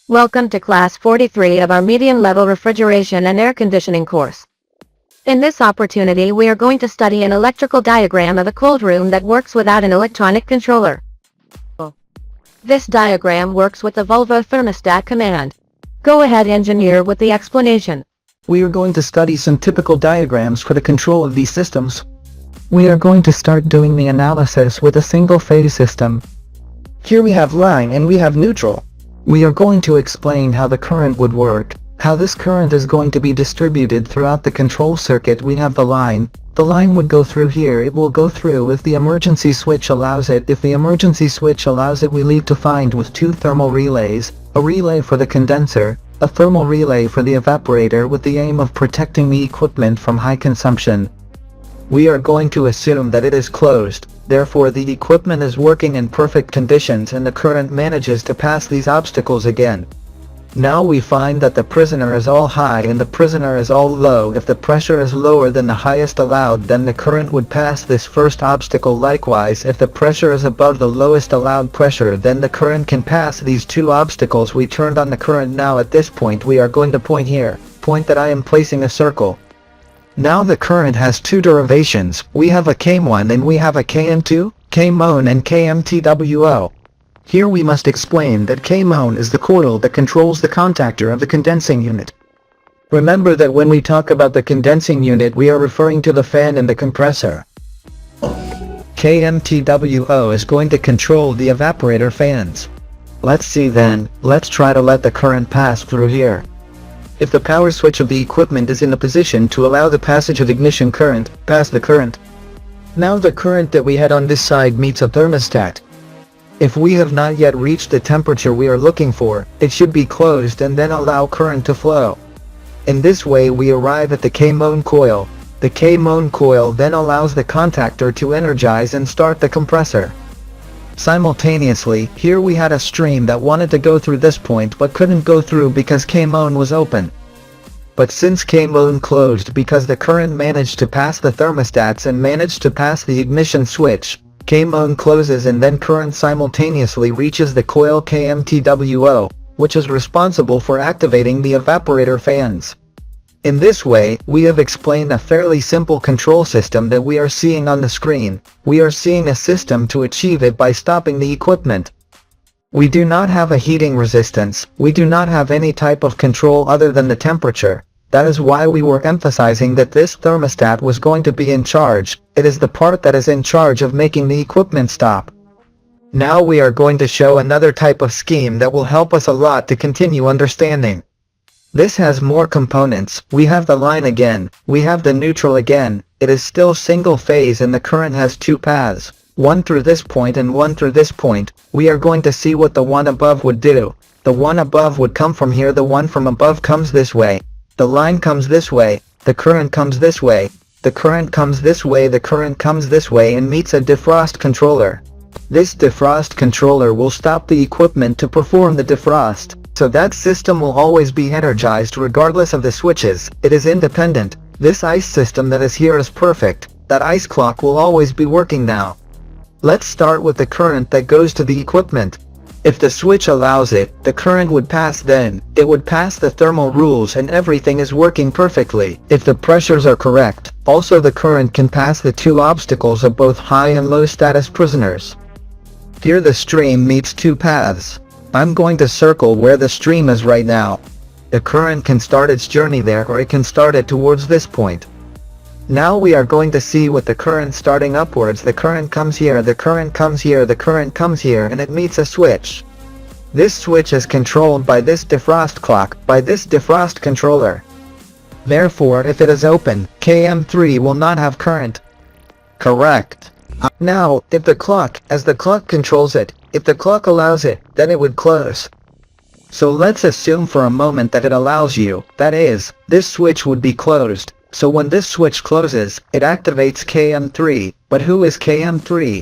Welcome to Class 43 of our medium-level refrigeration and air conditioning course. In this opportunity we are going to study an electrical diagram of a cold room that works without an electronic controller. This diagram works with the Volvo thermostat command. Go ahead, engineer, with the explanation. We are going to study some typical diagrams for the control of these systems. We are going to start doing the analysis with a single-phase system. Here we have line and we have neutral. We are going to explain how the current would work, how this current is going to be distributed throughout the control circuit. We have the line. The line would go through here. It will go through if the emergency switch allows it. If the emergency switch allows it, we leave defined with two thermal relays, a relay for the condenser, a thermal relay for the evaporator, with the aim of protecting the equipment from high consumption. We are going to assume that it is closed, therefore the equipment is working in perfect conditions and the current manages to pass these obstacles again. Now we find that the prisoner is all high and the prisoner is all low. If the pressure is lower than the highest allowed, then the current would pass this first obstacle. Likewise, if the pressure is above the lowest allowed pressure, then the current can pass these two obstacles. We turned on the current. Now at this point we are going to point here, point that I am placing a circle. Now the current has two derivations. We have a Km1 and we have a Km2, Kmon and Kmtwo. Here we must explain that Kmon is the coil that controls the contactor of the condensing unit. Remember that when we talk about the condensing unit, we are referring to the fan and the compressor. Kmtwo is going to control the evaporator fans. Let's see then, let's try to let the current pass through here. If the power switch of the equipment is in a position to allow the passage of ignition current, pass the current. Now the current that we had on this side meets a thermostat. If we have not yet reached the temperature we are looking for, it should be closed and then allow current to flow. In this way we arrive at the Kmon coil. The Kmon coil then allows the contactor to energize and start the compressor. Simultaneously, here we had a stream that wanted to go through this point but couldn't go through because Kmon was open. But since Kmon closed because the current managed to pass the thermostats and managed to pass the ignition switch, Kmon closes and then current simultaneously reaches the coil Kmtwo, which is responsible for activating the evaporator fans. In this way, we have explained a fairly simple control system that we are seeing on the screen. We are seeing a system to achieve it by stopping the equipment. We do not have a heating resistance. We do not have any type of control other than the temperature. That is why we were emphasizing that this thermostat was going to be in charge. It is the part that is in charge of making the equipment stop. Now we are going to show another type of scheme that will help us a lot to continue understanding. This has more components. We have the line again. We have the neutral again. It is still single phase and the current has two paths. One through this point and one through this point. We are going to see what the one above would do. The one above would come from here. The one from above comes this way. The line comes this way. The current comes this way. The current comes this way. The current comes this way and meets a defrost controller. This defrost controller will stop the equipment to perform the defrost. So that system will always be energized regardless of the switches. It is independent. This ice system that is here is perfect. That ice clock will always be working now. Let's start with the current that goes to the equipment. If the switch allows it, the current would pass, then it would pass the thermal rules and everything is working perfectly. If the pressures are correct, also the current can pass the two obstacles of both high and low status prisoners. Here the stream meets two paths. I'm going to circle where the stream is right now. The current can start its journey there or it can start it towards this point. Now we are going to see with the current starting upwards. The current comes here, the current comes here, the current comes here, and it meets a switch. This switch is controlled by this defrost clock, by this defrost controller. Therefore, if it is open, Km3 will not have current. Correct. Now, if the clock, as the clock controls it, if the clock allows it, then it would close. So let's assume for a moment that it allows you, that is, this switch would be closed. So when this switch closes, it activates Km3. But who is Km3?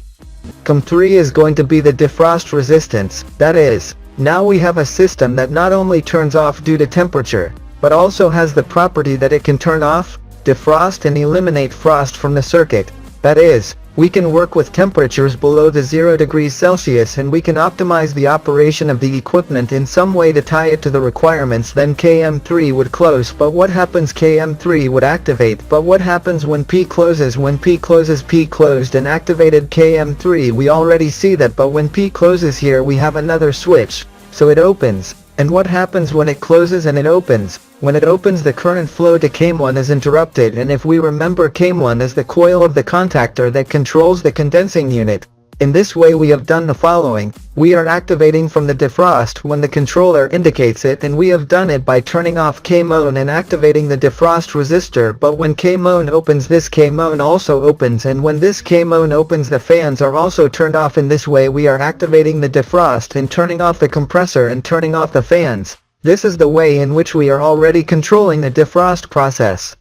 Km3 is going to be the defrost resistance. That is, now we have a system that not only turns off due to temperature, but also has the property that it can turn off, defrost and eliminate frost from the circuit. That is, We can work with temperatures below the 0 degrees Celsius, and we can optimize the operation of the equipment in some way to tie it to the requirements. Then KM3 would close, but what happens? KM3 would activate, but what happens when P closes? When P closes, P closed and activated KM3. We already see that, but when P closes here we have another switch, so it opens. And what happens when it closes and it opens? When it opens, the current flow to CAM1 is interrupted, and if we remember, CAM1 is the coil of the contactor that controls the condensing unit. In this way we have done the following. We are activating from the defrost when the controller indicates it, and we have done it by turning off KMON and activating the defrost resistor. But when KMON opens, this KMON also opens, and when this KMON opens, the fans are also turned off. In this way we are activating the defrost and turning off the compressor and turning off the fans. This is the way in which we are already controlling the defrost process.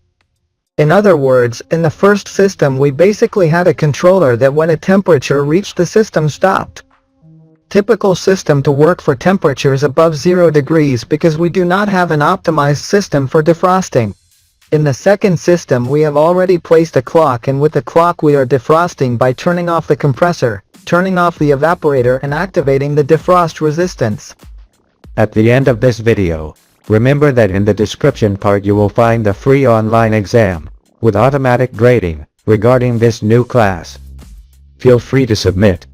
In other words, in the first system we basically had a controller that when a temperature reached, the system stopped. Typical system to work for temperatures above 0 degrees, because we do not have an optimized system for defrosting. In the second system we have already placed a clock, and with the clock we are defrosting by turning off the compressor, turning off the evaporator and activating the defrost resistance. At the end of this video, remember that in the description part you will find the free online exam with automatic grading regarding this new class. Feel free to submit.